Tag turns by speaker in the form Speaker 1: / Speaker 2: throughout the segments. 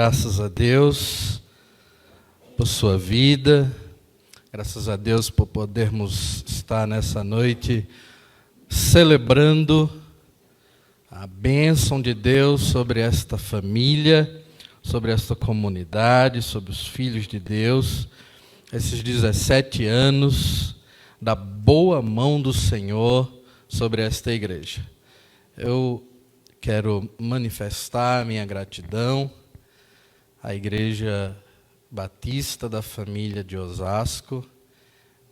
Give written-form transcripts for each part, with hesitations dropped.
Speaker 1: Graças a Deus por sua vida, graças a Deus por podermos estar nessa noite celebrando a bênção de Deus sobre esta família, sobre esta comunidade, sobre os filhos de Deus, esses 17 anos da boa mão do Senhor sobre esta igreja. Eu quero manifestar minha gratidão à Igreja Batista da Família de Osasco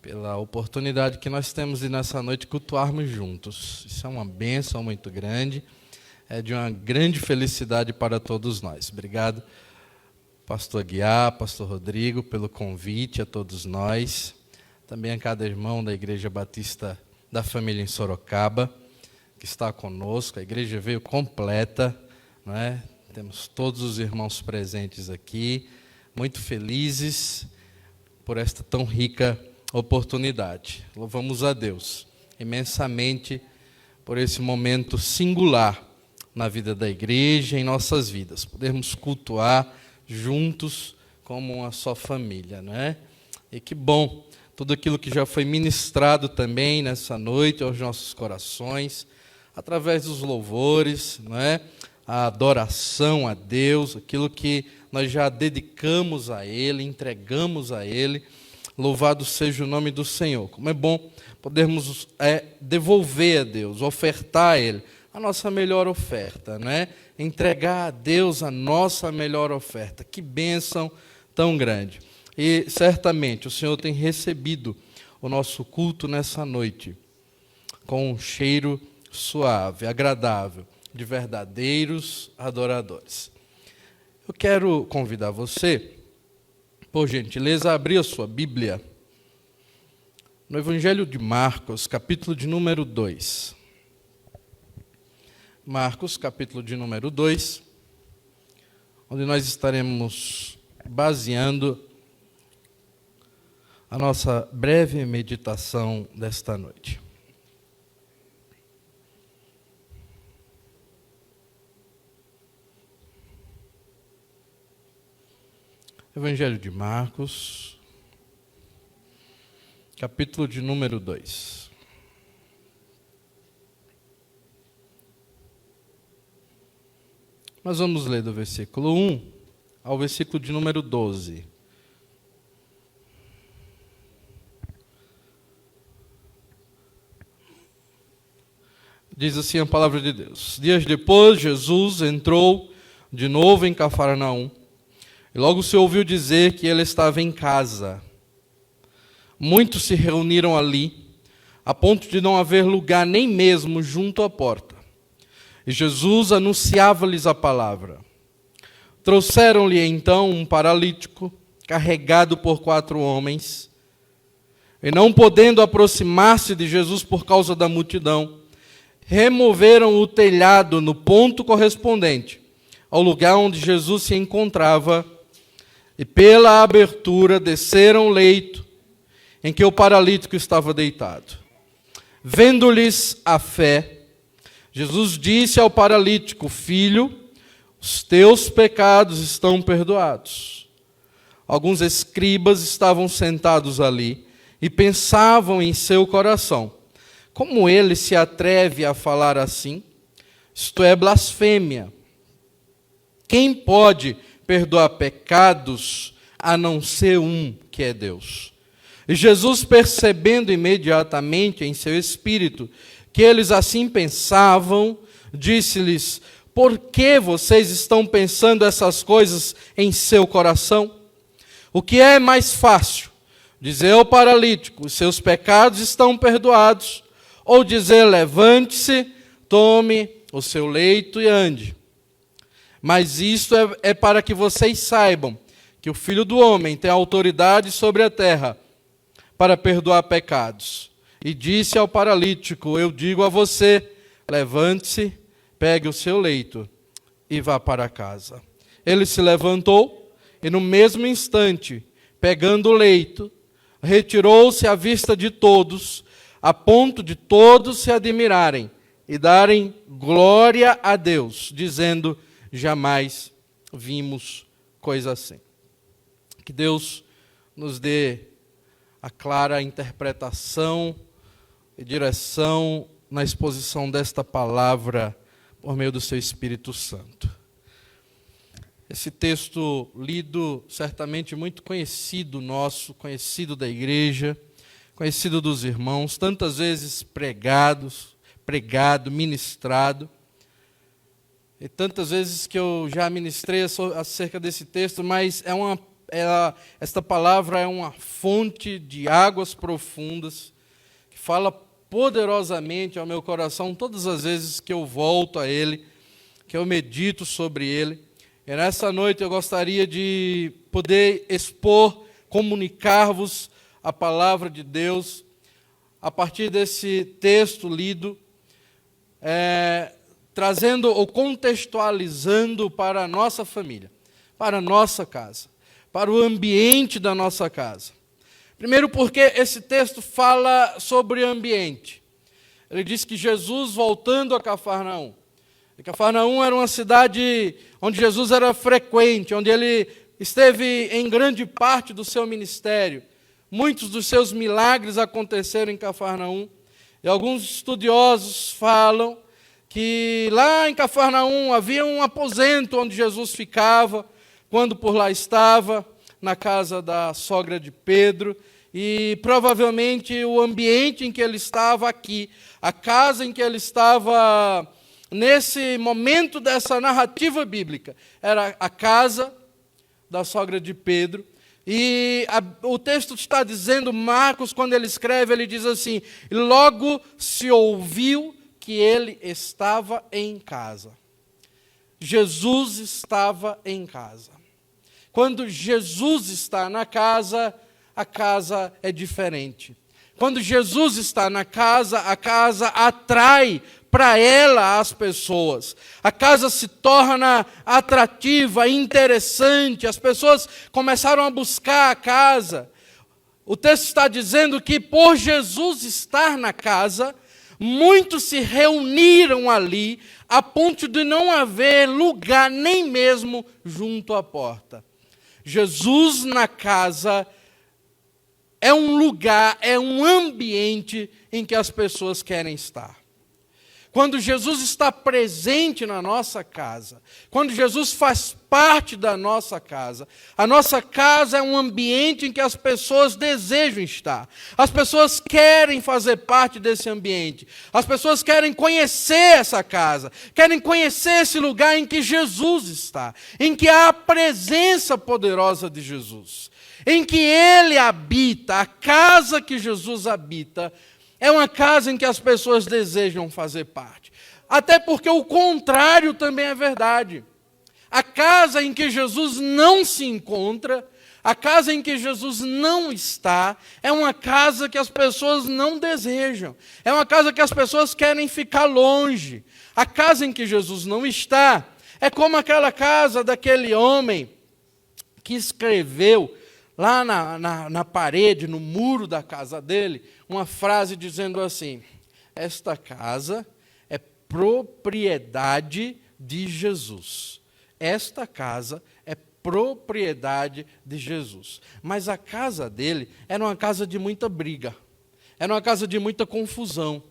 Speaker 1: pela oportunidade que nós temos de nessa noite cultuarmos juntos. Isso é uma bênção muito grande, é de uma grande felicidade para todos nós. Obrigado, pastor Guiar, pastor Rodrigo, pelo convite a todos nós, também a cada irmão da Igreja Batista da Família em Sorocaba, que está conosco. A igreja veio completa, não é? Temos todos os irmãos presentes aqui, muito felizes por esta tão rica oportunidade. Louvamos a Deus imensamente por esse momento singular na vida da igreja, em nossas vidas. Podermos cultuar juntos como uma só família, não é? E que bom, tudo aquilo que já foi ministrado também nessa noite aos nossos corações, através dos louvores, não é? A adoração a Deus, aquilo que nós já dedicamos a Ele, entregamos a Ele. Louvado seja o nome do Senhor. Como é bom podermos devolver a Deus, ofertar a Ele a nossa melhor oferta, não é? Entregar a Deus a nossa melhor oferta. Que bênção tão grande. E certamente o Senhor tem recebido o nosso culto nessa noite com um cheiro suave, agradável, de verdadeiros adoradores. Eu quero convidar você, por gentileza, a abrir a sua Bíblia no Evangelho de Marcos, capítulo de número 2. Marcos, capítulo de número 2, onde nós estaremos baseando a nossa breve meditação desta noite. Evangelho de Marcos, capítulo de número 2. Nós vamos ler do versículo 1 ao versículo de número 12. Diz assim a palavra de Deus: Dias depois, Jesus entrou de novo em Cafarnaum, e logo se ouviu dizer que ele estava em casa. Muitos se reuniram ali, a ponto de não haver lugar nem mesmo junto à porta. E Jesus anunciava-lhes a palavra. Trouxeram-lhe então um paralítico, carregado por 4 homens, e não podendo aproximar-se de Jesus por causa da multidão, removeram o telhado no ponto correspondente ao lugar onde Jesus se encontrava, e pela abertura desceram o leito em que o paralítico estava deitado. Vendo-lhes a fé, Jesus disse ao paralítico: Filho, os teus pecados estão perdoados. Alguns escribas estavam sentados ali e pensavam em seu coração: como ele se atreve a falar assim? Isto é blasfêmia. Quem pode perdoar pecados a não ser um, que é Deus? E Jesus, percebendo imediatamente em seu espírito que eles assim pensavam, disse-lhes: por que vocês estão pensando essas coisas em seu coração? O que é mais fácil? Dizer ao paralítico: os seus pecados estão perdoados, ou dizer: levante-se, tome o seu leito e ande? Mas isto é para que vocês saibam que o Filho do Homem tem autoridade sobre a terra para perdoar pecados. E disse ao paralítico: eu digo a você, levante-se, pegue o seu leito e vá para casa. Ele se levantou e no mesmo instante, pegando o leito, retirou-se à vista de todos, a ponto de todos se admirarem e darem glória a Deus, dizendo: jamais vimos coisa assim. Que Deus nos dê a clara interpretação e direção na exposição desta palavra por meio do seu Espírito Santo. Esse texto lido, certamente muito conhecido nosso, conhecido da igreja, conhecido dos irmãos, tantas vezes pregado, ministrado, e tantas vezes que eu já ministrei acerca desse texto, mas esta palavra é uma fonte de águas profundas, que fala poderosamente ao meu coração todas as vezes que eu volto a ele, que eu medito sobre ele. E nessa noite eu gostaria de poder expor, comunicar-vos a palavra de Deus a partir desse texto lido, trazendo ou contextualizando para a nossa família, para a nossa casa, para o ambiente da nossa casa. Primeiro porque esse texto fala sobre ambiente. Ele diz que Jesus, voltando a Cafarnaum, e Cafarnaum era uma cidade onde Jesus era frequente, onde ele esteve em grande parte do seu ministério. Muitos dos seus milagres aconteceram em Cafarnaum. E alguns estudiosos falam que lá em Cafarnaum havia um aposento onde Jesus ficava, quando por lá estava, na casa da sogra de Pedro. E provavelmente o ambiente em que ele estava aqui, a casa em que ele estava nesse momento dessa narrativa bíblica, era a casa da sogra de Pedro. E o texto está dizendo, Marcos, quando ele escreve, ele diz assim: logo se ouviu que ele estava em casa. Jesus estava em casa. Quando Jesus está na casa, a casa é diferente. Quando Jesus está na casa, a casa atrai para ela as pessoas. A casa se torna atrativa, interessante. As pessoas começaram a buscar a casa. O texto está dizendo que por Jesus estar na casa, muitos se reuniram ali, a ponto de não haver lugar nem mesmo junto à porta. Jesus na casa é um lugar, é um ambiente em que as pessoas querem estar. Quando Jesus está presente na nossa casa, quando Jesus faz parte da nossa casa, a nossa casa é um ambiente em que as pessoas desejam estar. As pessoas querem fazer parte desse ambiente. As pessoas querem conhecer essa casa, querem conhecer esse lugar em que Jesus está, em que há a presença poderosa de Jesus, em que Ele habita, a casa que Jesus habita, é uma casa em que as pessoas desejam fazer parte. Até porque o contrário também é verdade. A casa em que Jesus não se encontra, a casa em que Jesus não está, é uma casa que as pessoas não desejam. É uma casa que as pessoas querem ficar longe. A casa em que Jesus não está é como aquela casa daquele homem que escreveu lá na parede, no muro da casa dele, uma frase dizendo assim: esta casa é propriedade de Jesus. Esta casa é propriedade de Jesus. Mas a casa dele era uma casa de muita briga, era uma casa de muita confusão.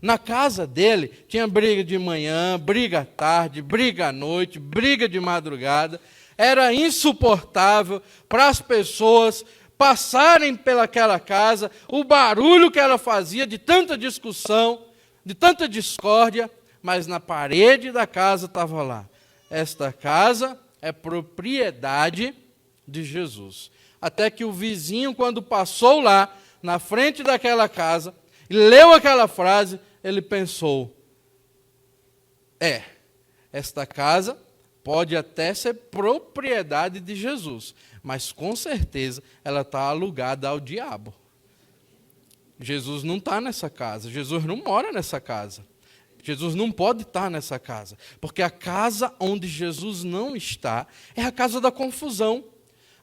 Speaker 1: Na casa dele tinha briga de manhã, briga à tarde, briga à noite, briga de madrugada. Era insuportável para as pessoas passarem pelaquela casa, o barulho que ela fazia de tanta discussão, de tanta discórdia, mas na parede da casa estava lá: esta casa é propriedade de Jesus. Até que o vizinho, quando passou lá, na frente daquela casa, e leu aquela frase, ele pensou: esta casa pode até ser propriedade de Jesus, mas com certeza ela está alugada ao diabo. Jesus não está nessa casa, Jesus não mora nessa casa. Jesus não pode estar nessa casa, porque a casa onde Jesus não está é a casa da confusão.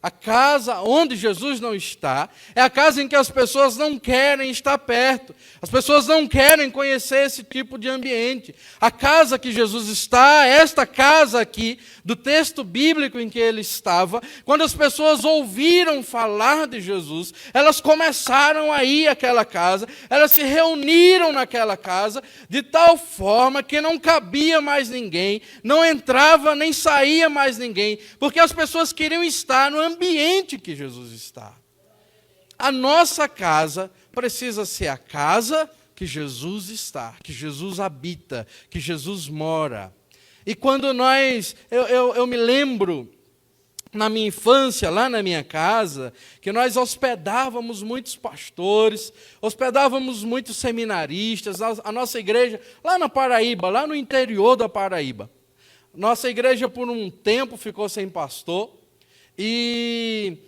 Speaker 1: A casa onde Jesus não está é a casa em que as pessoas não querem estar perto. As pessoas não querem conhecer esse tipo de ambiente. A casa que Jesus está, esta casa aqui, do texto bíblico em que ele estava, quando as pessoas ouviram falar de Jesus, elas começaram a ir àquela casa, elas se reuniram naquela casa, de tal forma que não cabia mais ninguém, não entrava nem saía mais ninguém, porque as pessoas queriam estar no ambiente que Jesus está. A nossa casa precisa ser a casa que Jesus está, que Jesus habita, que Jesus mora. E quando eu me lembro, na minha infância, lá na minha casa, que nós hospedávamos muitos pastores, hospedávamos muitos seminaristas, a nossa igreja, lá na Paraíba, lá no interior da Paraíba. Nossa igreja, por um tempo, ficou sem pastor, e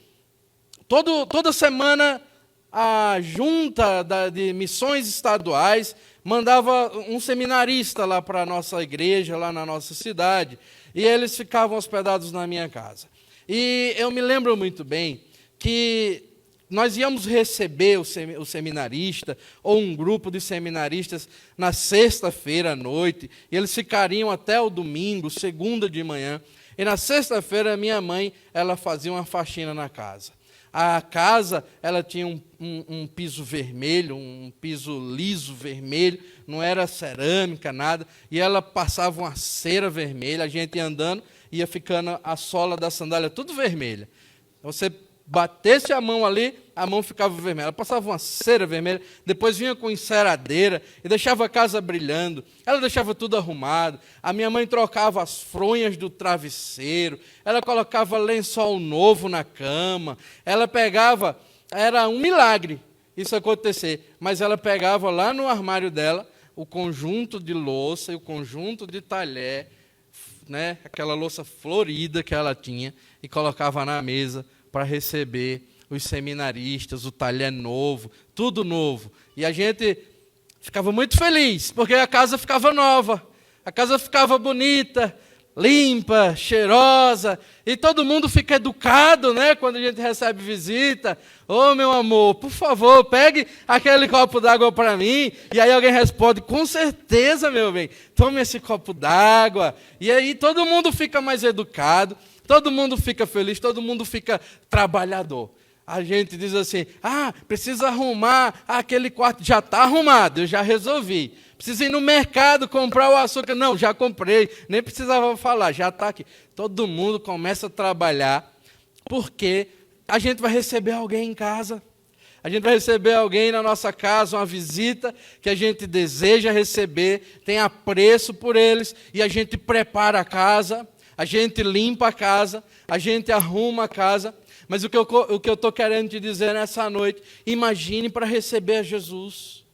Speaker 1: toda semana a junta de missões estaduais mandava um seminarista lá para a nossa igreja, lá na nossa cidade, e eles ficavam hospedados na minha casa. E eu me lembro muito bem que nós íamos receber o seminarista, ou um grupo de seminaristas, na sexta-feira à noite, e eles ficariam até o domingo, segunda de manhã. E na sexta-feira, minha mãe, ela fazia uma faxina na casa. A casa, ela tinha um piso vermelho, um piso liso vermelho, não era cerâmica, nada, e ela passava uma cera vermelha, a gente ia andando, ia ficando a sola da sandália tudo vermelha. Você batesse a mão ali, a mão ficava vermelha. Ela passava uma cera vermelha, depois vinha com enceradeira e deixava a casa brilhando. Ela deixava tudo arrumado. A minha mãe trocava as fronhas do travesseiro. Ela colocava lençol novo na cama. Ela pegava, era um milagre isso acontecer, mas ela pegava lá no armário dela o conjunto de louça e o conjunto de talher, né, aquela louça florida que ela tinha, e colocava na mesa para receber os seminaristas, o talher novo, tudo novo. E a gente ficava muito feliz, porque a casa ficava nova, a casa ficava bonita, limpa, cheirosa, e todo mundo fica educado, né, quando a gente recebe visita. Ô, meu amor, por favor, pegue aquele copo d'água para mim. E aí alguém responde, com certeza, meu bem, tome esse copo d'água. E aí todo mundo fica mais educado, todo mundo fica feliz, todo mundo fica trabalhador. A gente diz assim, precisa arrumar aquele quarto. Já está arrumado, eu já resolvi. Precisa ir no mercado comprar o açúcar. Não, já comprei, nem precisava falar, já está aqui. Todo mundo começa a trabalhar, porque a gente vai receber alguém em casa. A gente vai receber alguém na nossa casa, uma visita que a gente deseja receber, tem apreço por eles, e a gente prepara a casa, a gente limpa a casa, a gente arruma a casa. Mas o que eu estou querendo te dizer nessa noite, imagine para receber a Jesus.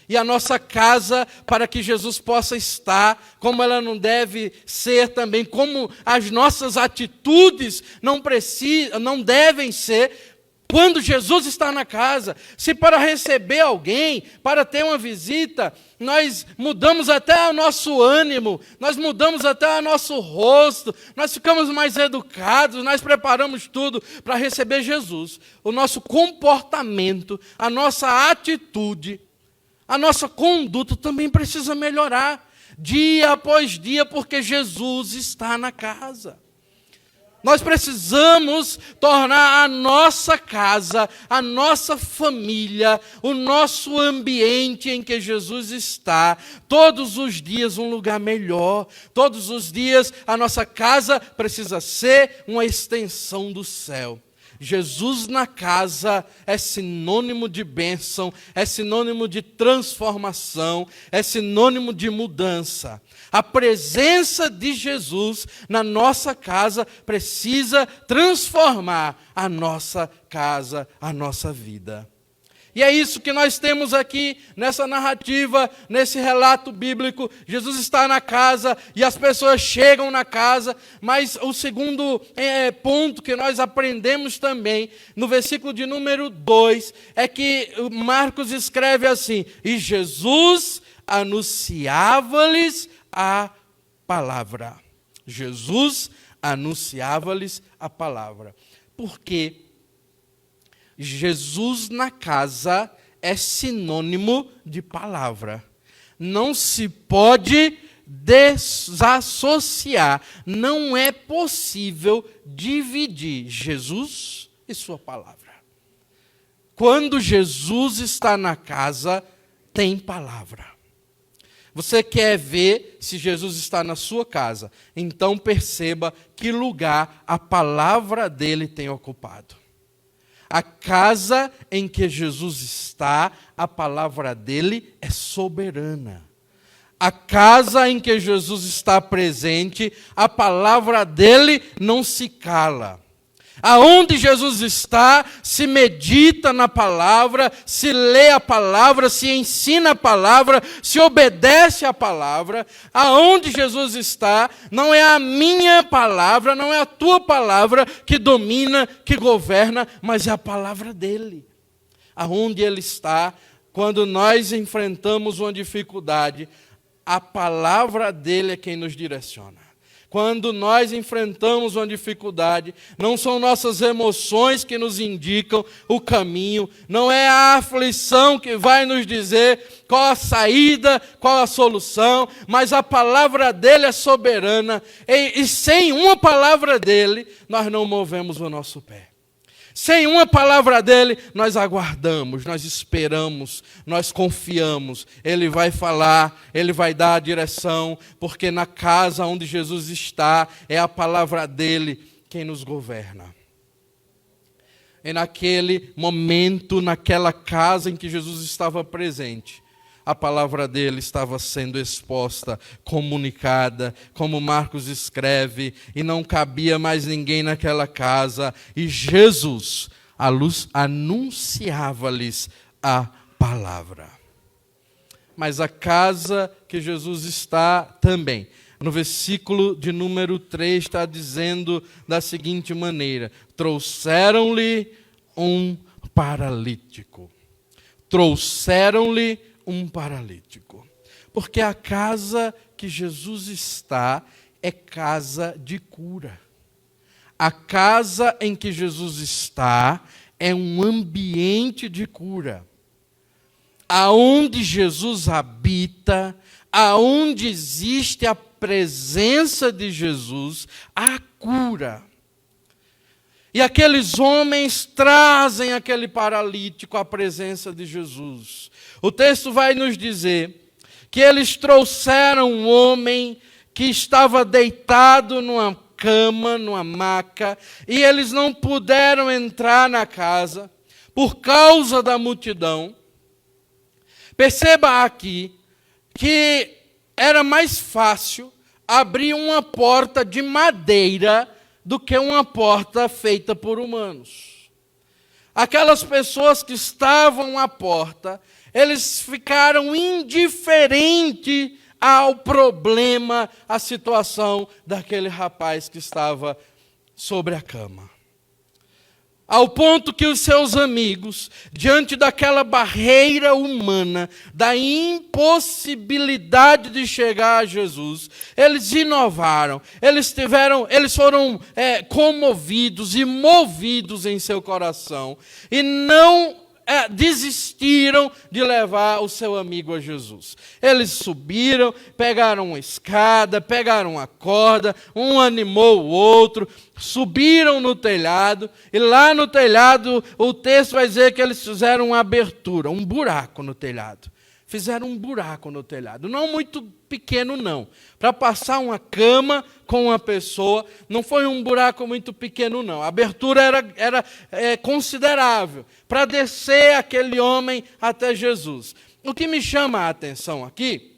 Speaker 1: E a nossa casa, para que Jesus possa estar, como ela não deve ser também, como as nossas atitudes não devem ser, quando Jesus está na casa. Se para receber alguém, para ter uma visita, nós mudamos até o nosso ânimo, nós mudamos até o nosso rosto, nós ficamos mais educados, nós preparamos tudo para receber Jesus. O nosso comportamento, a nossa atitude, a nossa conduta também precisa melhorar, dia após dia, porque Jesus está na casa. Nós precisamos tornar a nossa casa, a nossa família, o nosso ambiente em que Jesus está, todos os dias um lugar melhor. Todos os dias a nossa casa precisa ser uma extensão do céu. Jesus na casa é sinônimo de bênção, é sinônimo de transformação, é sinônimo de mudança. A presença de Jesus na nossa casa precisa transformar a nossa casa, a nossa vida. E é isso que nós temos aqui nessa narrativa, nesse relato bíblico. Jesus está na casa e as pessoas chegam na casa, mas o segundo ponto que nós aprendemos também, no versículo de número 2, é que Marcos escreve assim, e Jesus anunciava-lhes a palavra. Jesus anunciava-lhes a palavra. Porque Jesus na casa é sinônimo de palavra. Não se pode desassociar. Não é possível dividir Jesus e sua palavra. Quando Jesus está na casa, tem palavra. Você quer ver se Jesus está na sua casa? Então perceba que lugar a palavra dele tem ocupado. A casa em que Jesus está, a palavra dele é soberana. A casa em que Jesus está presente, a palavra dele não se cala. Aonde Jesus está, se medita na palavra, se lê a palavra, se ensina a palavra, se obedece à palavra. Aonde Jesus está, não é a minha palavra, não é a tua palavra que domina, que governa, mas é a palavra dele. Aonde ele está, quando nós enfrentamos uma dificuldade, a palavra dele é quem nos direciona. Quando nós enfrentamos uma dificuldade, não são nossas emoções que nos indicam o caminho, não é a aflição que vai nos dizer qual a saída, qual a solução, mas a palavra dele é soberana, e sem uma palavra dele, nós não movemos o nosso pé. Sem uma palavra dele, nós aguardamos, nós esperamos, nós confiamos. Ele vai falar, ele vai dar a direção, porque na casa onde Jesus está, é a palavra dele quem nos governa. E naquele momento, naquela casa em que Jesus estava presente, a palavra dele estava sendo exposta, comunicada, como Marcos escreve, e não cabia mais ninguém naquela casa, e Jesus anunciava-lhes a palavra. Mas a casa que Jesus está também, no versículo de número 3, está dizendo da seguinte maneira: trouxeram-lhe um paralítico. Trouxeram-lhe um paralítico. Porque a casa que Jesus está é casa de cura. A casa em que Jesus está é um ambiente de cura. Aonde Jesus habita, aonde existe a presença de Jesus, há cura. E aqueles homens trazem aquele paralítico à presença de Jesus. O texto vai nos dizer que eles trouxeram um homem que estava deitado numa cama, numa maca, e eles não puderam entrar na casa por causa da multidão. Perceba aqui que era mais fácil abrir uma porta de madeira do que uma porta feita por humanos. Aquelas pessoas que estavam à porta, eles ficaram indiferentes ao problema, à situação daquele rapaz que estava sobre a cama. Ao ponto que os seus amigos, diante daquela barreira humana, da impossibilidade de chegar a Jesus, eles inovaram, eles foram comovidos e movidos em seu coração, e não desistiram de levar o seu amigo a Jesus. Eles subiram, pegaram uma escada, pegaram uma corda, um animou o outro, subiram no telhado, e lá no telhado, o texto vai dizer que eles fizeram uma abertura, um buraco no telhado. Fizeram um buraco no telhado, não muito pequeno não, para passar uma cama com uma pessoa, não foi um buraco muito pequeno não, a abertura era considerável, para descer aquele homem até Jesus. O que me chama a atenção aqui,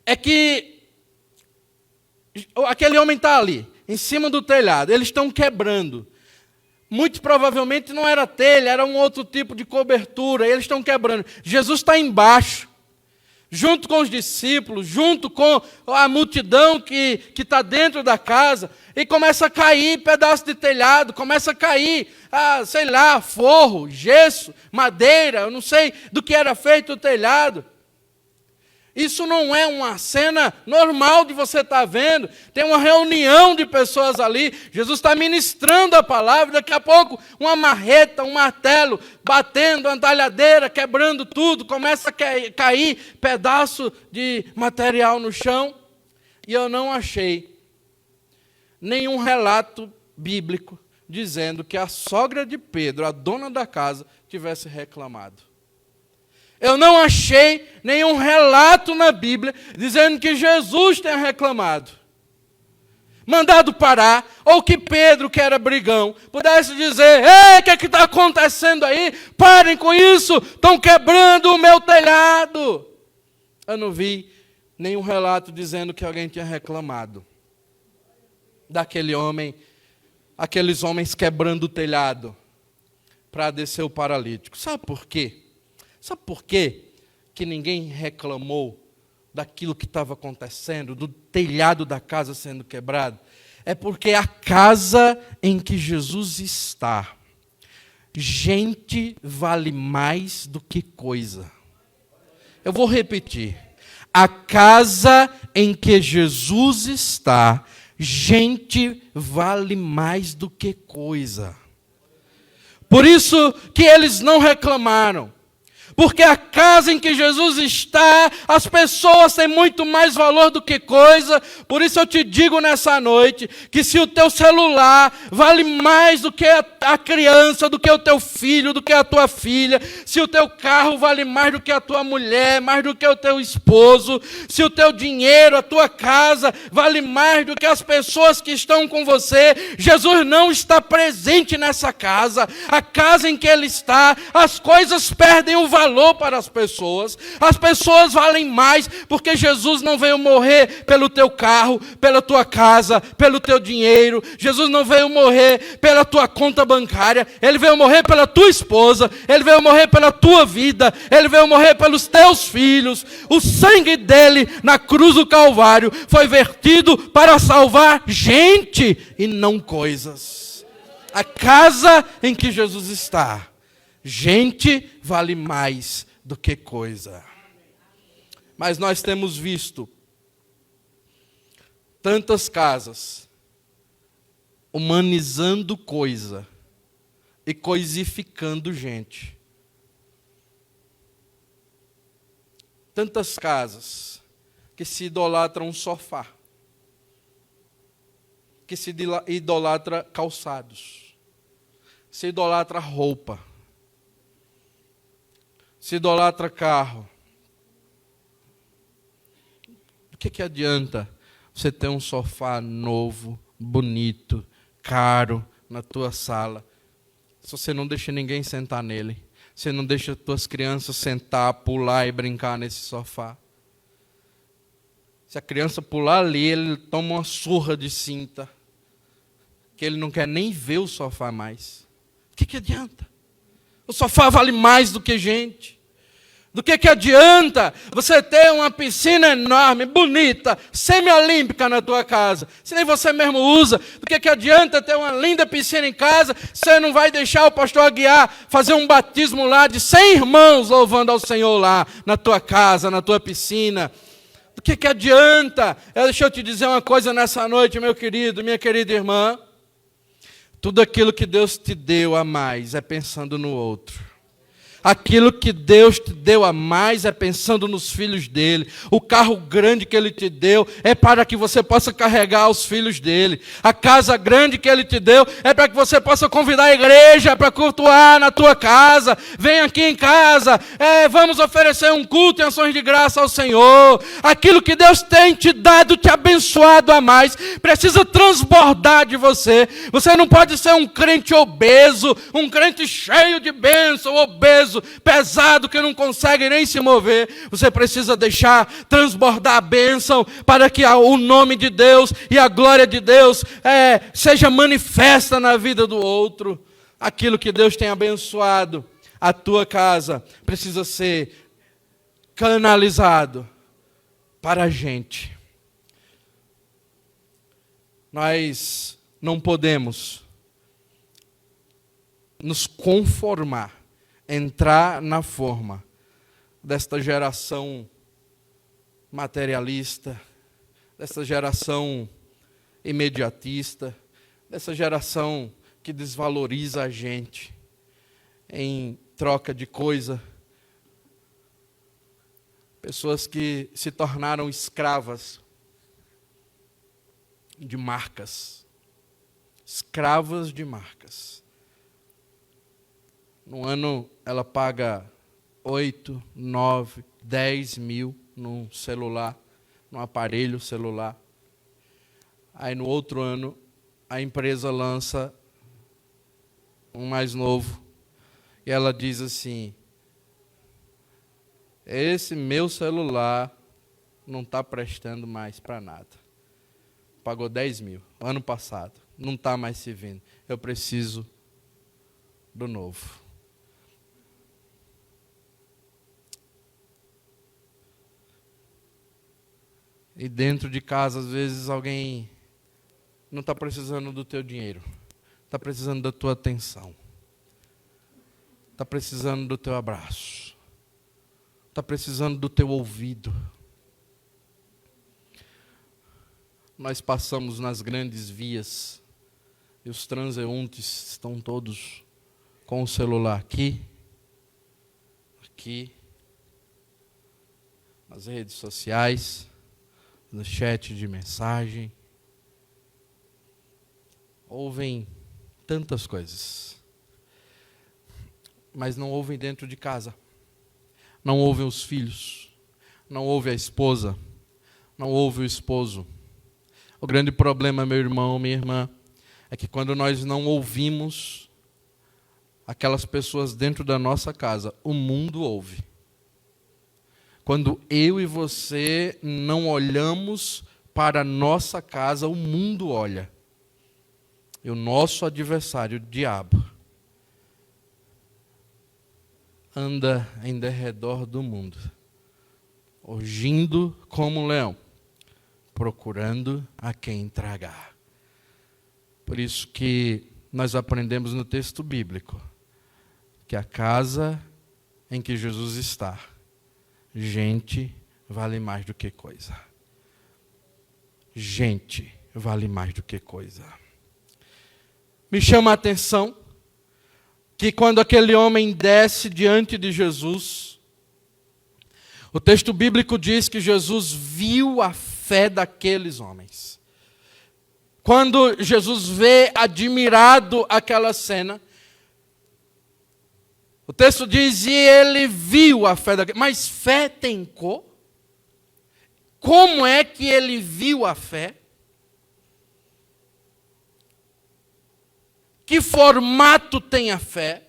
Speaker 1: é que aquele homem está ali, em cima do telhado, eles estão quebrando. Muito provavelmente não era telha, era um outro tipo de cobertura, eles estão quebrando. Jesus está embaixo, junto com os discípulos, junto com a multidão que está dentro da casa, e começa a cair pedaço de telhado, começa a cair, forro, gesso, madeira, eu não sei do que era feito o telhado. Isso não é uma cena normal de você estar vendo. Tem uma reunião de pessoas ali. Jesus está ministrando a palavra. Daqui a pouco, uma marreta, um martelo, batendo, uma talhadeira, quebrando tudo. Começa a cair pedaço de material no chão. E eu não achei nenhum relato bíblico dizendo que a sogra de Pedro, a dona da casa, tivesse reclamado. Eu não achei nenhum relato na Bíblia dizendo que Jesus tenha reclamado, mandado parar, ou que Pedro, que era brigão, pudesse dizer: ei, o que está acontecendo aí? Parem com isso, estão quebrando o meu telhado. Eu não vi nenhum relato dizendo que alguém tinha reclamado daquele homem, aqueles homens quebrando o telhado para descer o paralítico. Sabe por quê? Sabe por quê que ninguém reclamou daquilo que estava acontecendo, do telhado da casa sendo quebrado? É porque a casa em que Jesus está, gente vale mais do que coisa. Eu vou repetir. A casa em que Jesus está, gente vale mais do que coisa. Por isso que eles não reclamaram. Porque a casa em que Jesus está, as pessoas têm muito mais valor do que coisa. Por isso eu te digo nessa noite, que se o teu celular vale mais do que a criança, do que o teu filho, do que a tua filha, se o teu carro vale mais do que a tua mulher, mais do que o teu esposo, se o teu dinheiro, a tua casa, vale mais do que as pessoas que estão com você, Jesus não está presente nessa casa. A casa em que Ele está, as coisas perdem o valor para as pessoas valem mais, porque Jesus não veio morrer pelo teu carro, pela tua casa, pelo teu dinheiro. Jesus não veio morrer pela tua conta bancária, Ele veio morrer pela tua esposa, Ele veio morrer pela tua vida, Ele veio morrer pelos teus filhos. O sangue dele na cruz do Calvário foi vertido para salvar gente e não coisas. A casa em que Jesus está, gente vale mais do que coisa. Mas nós temos visto tantas casas humanizando coisa e coisificando gente. Tantas casas que se idolatra um sofá, que se idolatra calçados, se idolatra roupa, se idolatra carro. O que adianta você ter um sofá novo, bonito, caro na tua sala, se você não deixa ninguém sentar nele? Você não deixa as tuas crianças sentar, pular e brincar nesse sofá? Se a criança pular ali, ele toma uma surra de cinta, que ele não quer nem ver o sofá mais. O que adianta? O sofá vale mais do que gente. Do que adianta você ter uma piscina enorme, bonita, semiolímpica na tua casa, se nem você mesmo usa? Do que adianta ter uma linda piscina em casa, você não vai deixar o pastor Aguiar fazer um batismo lá de 100 irmãos louvando ao Senhor lá, na tua casa, na tua piscina? Do que adianta? Deixa eu te dizer uma coisa nessa noite, meu querido, minha querida irmã. Tudo aquilo que Deus te deu a mais é pensando no outro. Aquilo que Deus te deu a mais é pensando nos filhos dele. O carro grande que ele te deu é para que você possa carregar os filhos dele. A casa grande que ele te deu é para que você possa convidar a igreja para cultuar na tua casa. Vem aqui em casa, vamos oferecer um culto em ações de graça ao Senhor. Aquilo que Deus tem te dado, te abençoado a mais, precisa transbordar de você. Você não pode ser um crente obeso, um crente cheio de bênção, obeso, pesado, que não consegue nem se mover. Você precisa deixar transbordar a bênção, para que o nome de Deus e a glória de Deus seja manifesta na vida do outro. Aquilo que Deus tem abençoado a tua casa precisa ser canalizado para a gente. Nós não podemos nos conformar, entrar na forma desta geração materialista, dessa geração imediatista, dessa geração que desvaloriza a gente em troca de coisa. Pessoas que se tornaram escravas de marcas. Escravas de marcas. No ano ela paga 8, 9, 10 mil num celular, num aparelho celular. Aí no outro ano a empresa lança um mais novo e ela diz assim: esse meu celular não está prestando mais para nada. Pagou 10 mil ano passado, não está mais servindo. Eu preciso do novo. E dentro de casa, às vezes, alguém não está precisando do teu dinheiro. Está precisando da tua atenção. Está precisando do teu abraço. Está precisando do teu ouvido. Nós passamos nas grandes vias e os transeuntes estão todos com o celular aqui, nas redes sociais, no chat de mensagem. Ouvem tantas coisas, mas não ouvem dentro de casa. Não ouvem os filhos, não ouve a esposa, não ouve o esposo. O grande problema, meu irmão, minha irmã, é que quando nós não ouvimos aquelas pessoas dentro da nossa casa, o mundo ouve. Quando eu e você não olhamos para a nossa casa, o mundo olha. E o nosso adversário, o diabo, anda em derredor do mundo, rugindo como um leão, procurando a quem tragar. Por isso que nós aprendemos no texto bíblico que a casa em que Jesus está, gente vale mais do que coisa. Gente vale mais do que coisa. Me chama a atenção que quando aquele homem desce diante de Jesus, o texto bíblico diz que Jesus viu a fé daqueles homens. Quando Jesus vê admirado aquela cena, o texto diz, e ele viu a fé daqueles. Mas fé tem cor? Como é que ele viu a fé? Que formato tem a fé?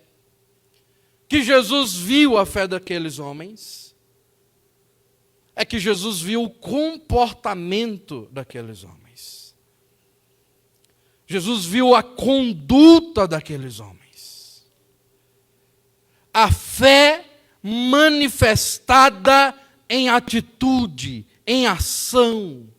Speaker 1: Que Jesus viu a fé daqueles homens? É que Jesus viu o comportamento daqueles homens. Jesus viu a conduta daqueles homens. A fé manifestada em atitude, em ação.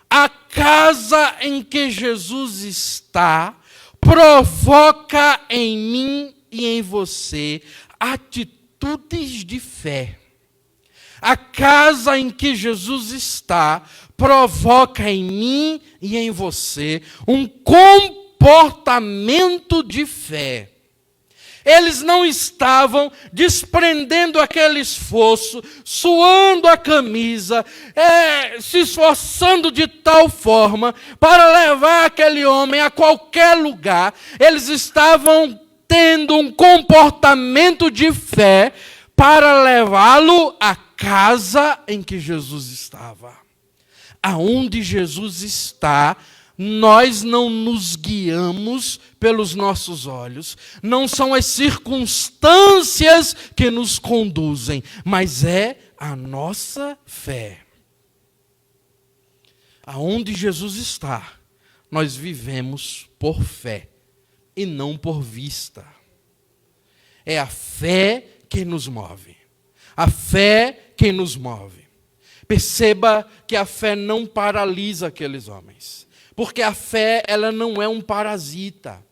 Speaker 1: A casa em que Jesus está provoca em mim e em você atitudes de fé. A casa em que Jesus está provoca em mim e em você um comportamento de fé. Eles não estavam desprendendo aquele esforço, suando a camisa, se esforçando de tal forma para levar aquele homem a qualquer lugar. Eles estavam tendo um comportamento de fé para levá-lo à casa em que Jesus estava. Aonde Jesus está, nós não nos guiamos pelos nossos olhos, não são as circunstâncias que nos conduzem, mas é a nossa fé. Aonde Jesus está, nós vivemos por fé e não por vista. É a fé que nos move. A fé que nos move. Perceba que a fé não paralisa aqueles homens. Porque a fé, ela não é um parasita.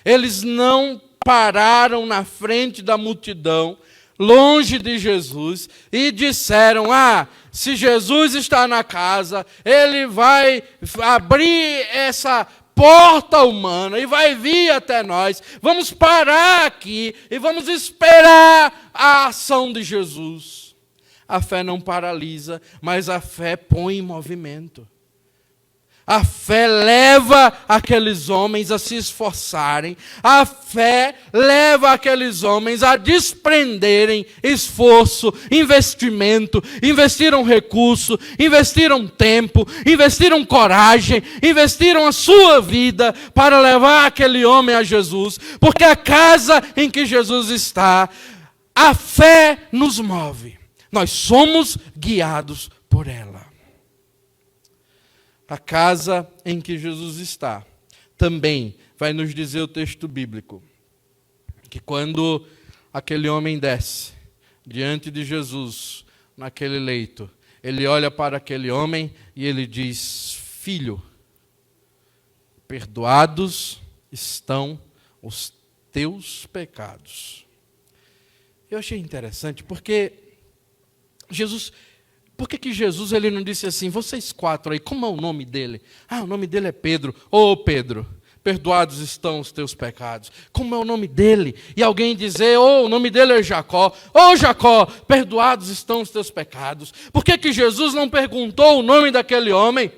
Speaker 1: Eles não pararam na frente da multidão, longe de Jesus, e disseram: se Jesus está na casa, ele vai abrir essa porta humana e vai vir até nós. Vamos parar aqui e vamos esperar a ação de Jesus. A fé não paralisa, mas a fé põe em movimento. A fé leva aqueles homens a se esforçarem. A fé leva aqueles homens a desprenderem esforço, investimento. Investiram recurso, investiram tempo, investiram coragem, investiram a sua vida para levar aquele homem a Jesus. Porque a casa em que Jesus está, a fé nos move. Nós somos guiados por ela. A casa em que Jesus está, também vai nos dizer o texto bíblico, que quando aquele homem desce diante de Jesus, naquele leito, ele olha para aquele homem e ele diz: filho, perdoados estão os teus pecados. Eu achei interessante, porque por que Jesus ele não disse assim: vocês quatro aí, como é o nome dele? O nome dele é Pedro. Pedro, perdoados estão os teus pecados. Como é o nome dele? E alguém dizer: o nome dele é Jacó. Jacó, perdoados estão os teus pecados. Por que Jesus não perguntou o nome daquele homem?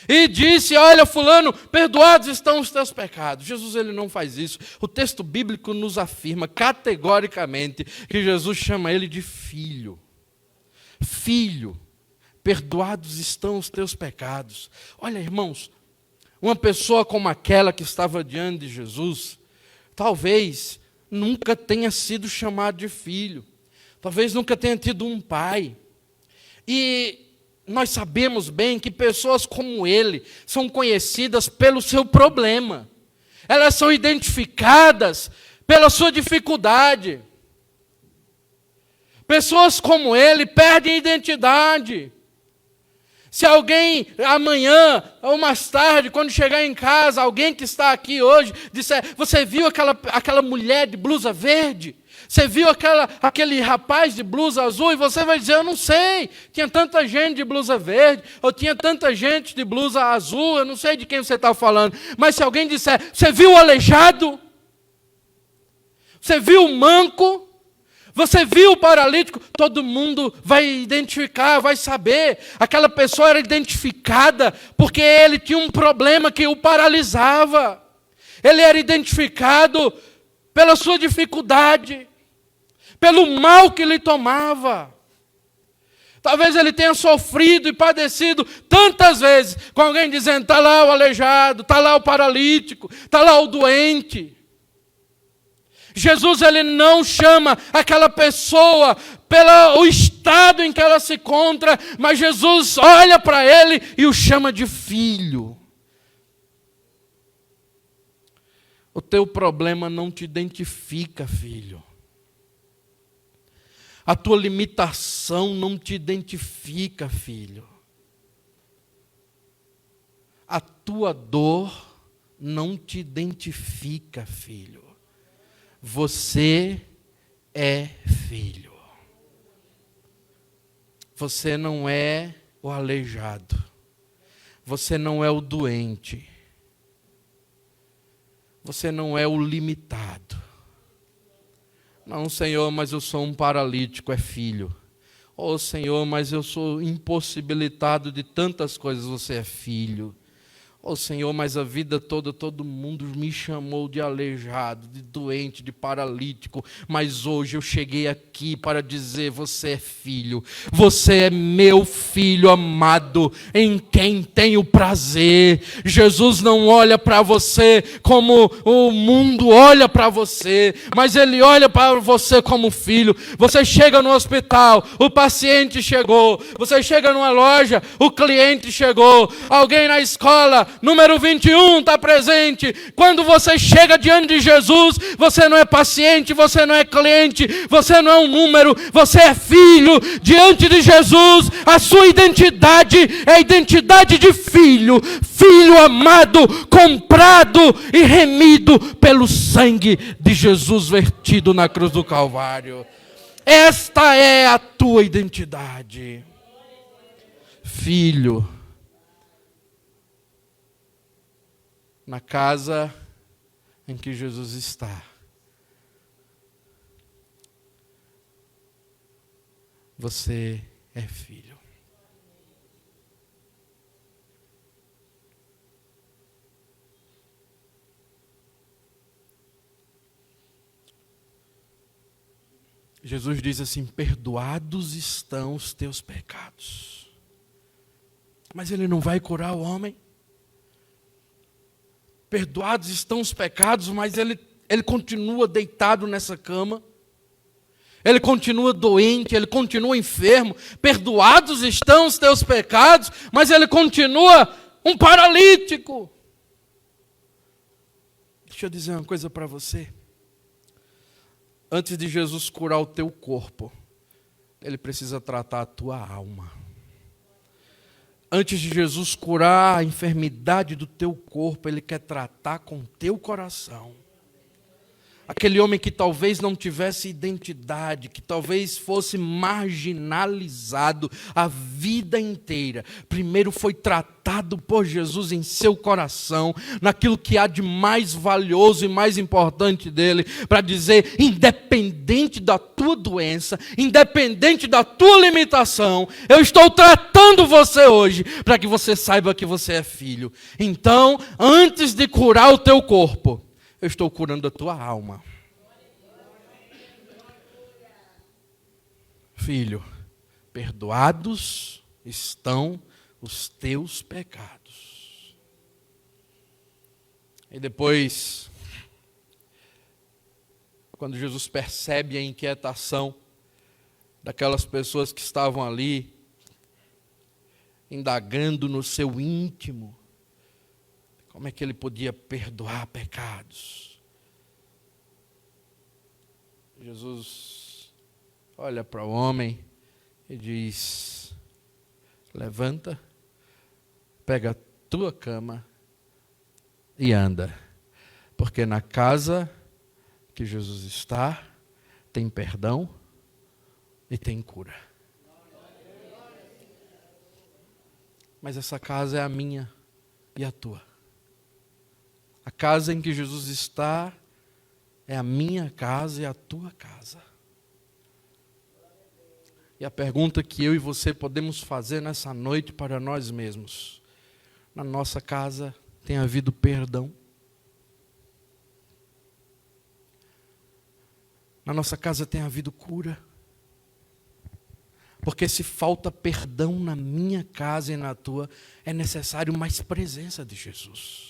Speaker 1: E disse: olha, fulano, perdoados estão os teus pecados. Jesus ele não faz isso. O texto bíblico nos afirma categoricamente que Jesus chama ele de filho. Filho, perdoados estão os teus pecados. Olha, irmãos, uma pessoa como aquela que estava diante de Jesus, talvez nunca tenha sido chamado de filho, talvez nunca tenha tido um pai. E nós sabemos bem que pessoas como ele são conhecidas pelo seu problema. Elas são identificadas pela sua dificuldade. Pessoas como ele perdem identidade. Se alguém amanhã ou mais tarde, quando chegar em casa, alguém que está aqui hoje, disser: você viu aquela mulher de blusa verde? Você viu aquele rapaz de blusa azul? E você vai dizer: eu não sei, tinha tanta gente de blusa verde, ou tinha tanta gente de blusa azul, eu não sei de quem você está falando. Mas se alguém disser: você viu o aleijado? Você viu o manco? Você viu o paralítico? Todo mundo vai identificar, vai saber. Aquela pessoa era identificada porque ele tinha um problema que o paralisava. Ele era identificado pela sua dificuldade, pelo mal que lhe tomava. Talvez ele tenha sofrido e padecido tantas vezes, com alguém dizendo: está lá o aleijado, está lá o paralítico, está lá o doente. Jesus ele não chama aquela pessoa pelo estado em que ela se encontra, mas Jesus olha para ele e o chama de filho. O teu problema não te identifica, filho. A tua limitação não te identifica, filho. A tua dor não te identifica, filho. Você é filho. Você não é o aleijado. Você não é o doente. Você não é o limitado. Não, Senhor, mas eu sou um paralítico, é filho. Senhor, mas eu sou impossibilitado de tantas coisas, você é filho. Senhor, mas a vida toda todo mundo me chamou de aleijado, de doente, de paralítico, mas hoje eu cheguei aqui para dizer: você é filho, você é meu filho amado, em quem tenho prazer. Jesus não olha para você como o mundo olha para você, mas ele olha para você como filho. Você chega no hospital, o paciente chegou. Você chega numa loja, o cliente chegou. Alguém na escola, número 21 está presente. Quando você chega diante de Jesus, você não é paciente, você não é cliente, você não é um número, você é filho. Diante de Jesus, a sua identidade é a identidade de filho. Filho amado, comprado e remido pelo sangue de Jesus vertido na cruz do Calvário. Esta é a tua identidade. Filho. Na casa em que Jesus está. Você é filho. Jesus diz assim: perdoados estão os teus pecados. Mas Ele não vai curar o homem. Perdoados estão os pecados, mas ele continua deitado nessa cama. Ele continua doente, ele continua enfermo. Perdoados estão os teus pecados, mas ele continua um paralítico. Deixa eu dizer uma coisa para você. Antes de Jesus curar o teu corpo, Ele precisa tratar a tua alma. Antes de Jesus curar a enfermidade do teu corpo, Ele quer tratar com o teu coração. Aquele homem que talvez não tivesse identidade, que talvez fosse marginalizado a vida inteira, primeiro foi tratado por Jesus em seu coração, naquilo que há de mais valioso e mais importante dele, para dizer, independente da tua doença, independente da tua limitação, eu estou tratando você hoje, para que você saiba que você é filho. Então, antes de curar o teu corpo, eu estou curando a tua alma. Filho, perdoados estão os teus pecados. E depois, quando Jesus percebe a inquietação daquelas pessoas que estavam ali, indagando no seu íntimo, como é que ele podia perdoar pecados? Jesus olha para o homem e diz: levanta, pega a tua cama e anda. Porque na casa que Jesus está, tem perdão e tem cura. Mas essa casa é a minha e a tua. A casa em que Jesus está é a minha casa e a tua casa. E a pergunta que eu e você podemos fazer nessa noite para nós mesmos: na nossa casa tem havido perdão? Na nossa casa tem havido cura? Porque se falta perdão na minha casa e na tua, é necessário mais presença de Jesus.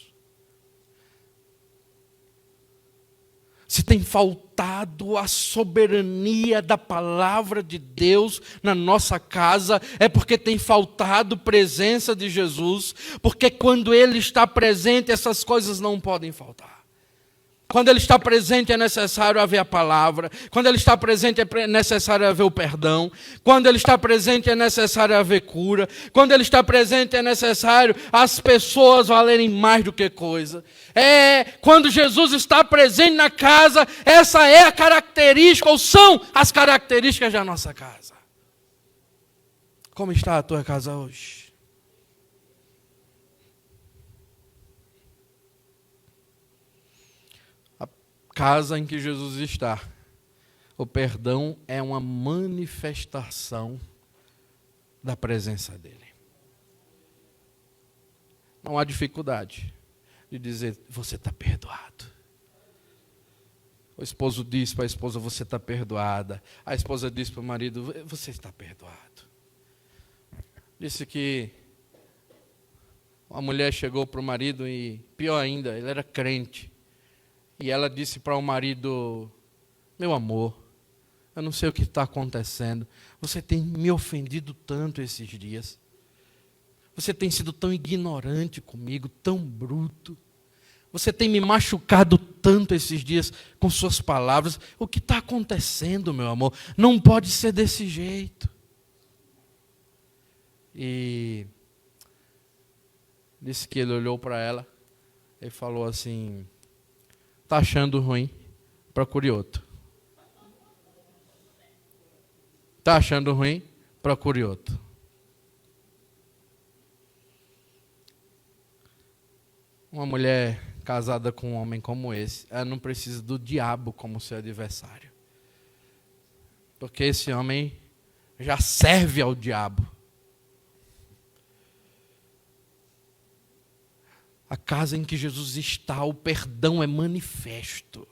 Speaker 1: Se tem faltado a soberania da palavra de Deus na nossa casa, é porque tem faltado presença de Jesus, porque quando Ele está presente, essas coisas não podem faltar. Quando Ele está presente, é necessário haver a palavra. Quando Ele está presente, é necessário haver o perdão. Quando Ele está presente, é necessário haver cura. Quando Ele está presente, é necessário as pessoas valerem mais do que coisa. Quando Jesus está presente na casa, essa é a característica, ou são as características da nossa casa. Como está a tua casa hoje? Casa em que Jesus está, o perdão é uma manifestação da presença dele. Não há dificuldade de dizer: você está perdoado. O esposo diz para a esposa: você está perdoada. A esposa diz para o marido: você está perdoado. Disse que uma mulher chegou para o marido e, pior ainda, ele era crente. E ela disse para o marido: meu amor, eu não sei o que está acontecendo. Você tem me ofendido tanto esses dias. Você tem sido tão ignorante comigo, tão bruto. Você tem me machucado tanto esses dias com suas palavras. O que está acontecendo, meu amor? Não pode ser desse jeito. E disse que ele olhou para ela e falou assim: está achando ruim? Procure outro. Está achando ruim? Procure outro. Uma mulher casada com um homem como esse, ela não precisa do diabo como seu adversário. Porque esse homem já serve ao diabo. A casa em que Jesus está, o perdão é manifesto.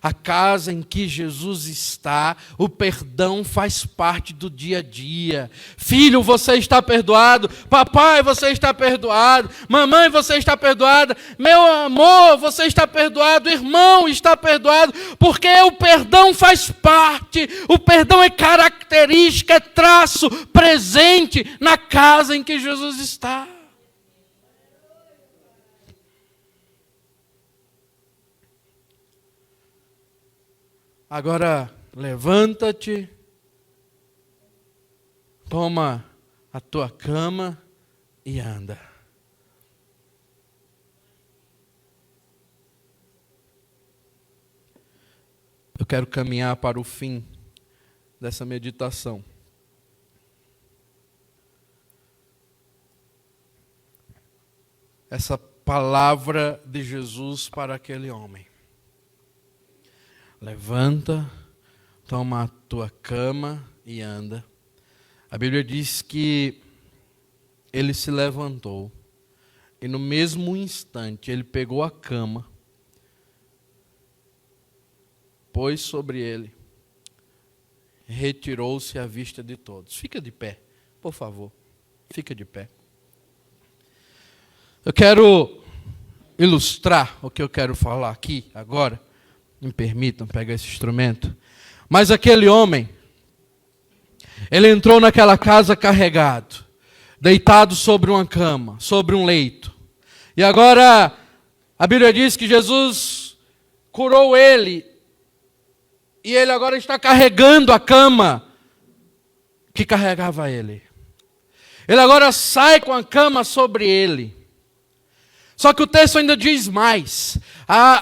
Speaker 1: A casa em que Jesus está, o perdão faz parte do dia a dia. Filho, você está perdoado. Papai, você está perdoado. Mamãe, você está perdoada. Meu amor, você está perdoado. Irmão, está perdoado. Porque o perdão faz parte. O perdão é característica, é traço presente na casa em que Jesus está. Agora, levanta-te, toma a tua cama e anda. Eu quero caminhar para o fim dessa meditação. Essa palavra de Jesus para aquele homem. Levanta, toma a tua cama e anda. A Bíblia diz que ele se levantou e no mesmo instante ele pegou a cama, pôs sobre ele, retirou-se à vista de todos. Fica de pé, por favor, fica de pé. Eu quero ilustrar o que eu quero falar aqui agora. Me permitam pegar esse instrumento. Mas aquele homem, ele entrou naquela casa carregado, deitado sobre uma cama, sobre um leito. E agora, a Bíblia diz que Jesus curou ele, e ele agora está carregando a cama que carregava ele. Ele agora sai com a cama sobre ele. Só que o texto ainda diz mais.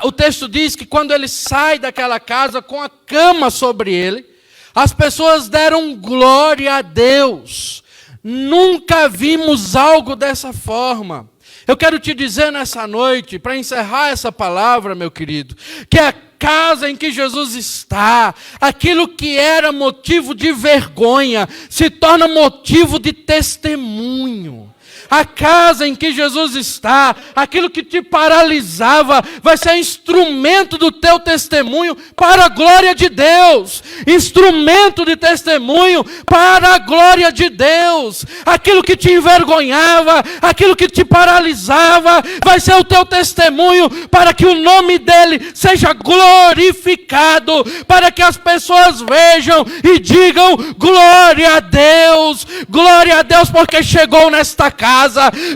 Speaker 1: O texto diz que quando ele sai daquela casa com a cama sobre ele, as pessoas deram glória a Deus. Nunca vimos algo dessa forma. Eu quero te dizer nessa noite, para encerrar essa palavra, meu querido, que a casa em que Jesus está, aquilo que era motivo de vergonha, se torna motivo de testemunho. A casa em que Jesus está, aquilo que te paralisava, vai ser instrumento do teu testemunho para a glória de Deus. Instrumento de testemunho para a glória de Deus. Aquilo que te envergonhava, aquilo que te paralisava, vai ser o teu testemunho para que o nome dele seja glorificado, para que as pessoas vejam e digam glória a Deus porque chegou nesta casa.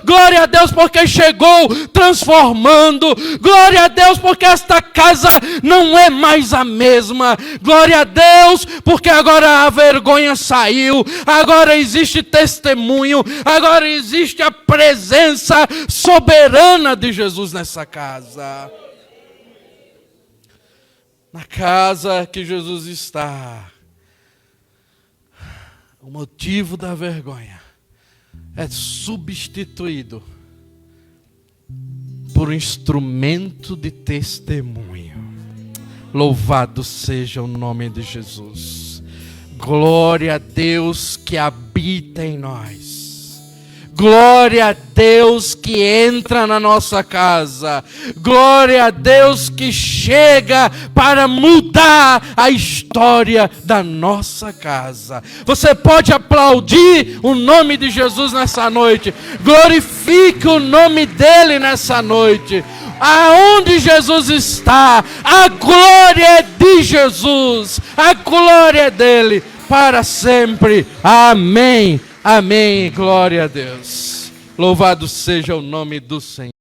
Speaker 1: Glória a Deus porque chegou transformando. Glória a Deus porque esta casa não é mais a mesma. Glória a Deus porque agora a vergonha saiu. Agora existe testemunho. Agora existe a presença soberana de Jesus nessa casa. Na casa que Jesus está, o motivo da vergonha é substituído por um instrumento de testemunho. Louvado seja o nome de Jesus. Glória a Deus que habita em nós. Glória a Deus que entra na nossa casa. Glória a Deus que chega para mudar a história da nossa casa. Você pode aplaudir o nome de Jesus nessa noite. Glorifique o nome dele nessa noite. Aonde Jesus está, a glória é de Jesus. A glória é dele para sempre. Amém. Amém, glória a Deus. Louvado seja o nome do Senhor.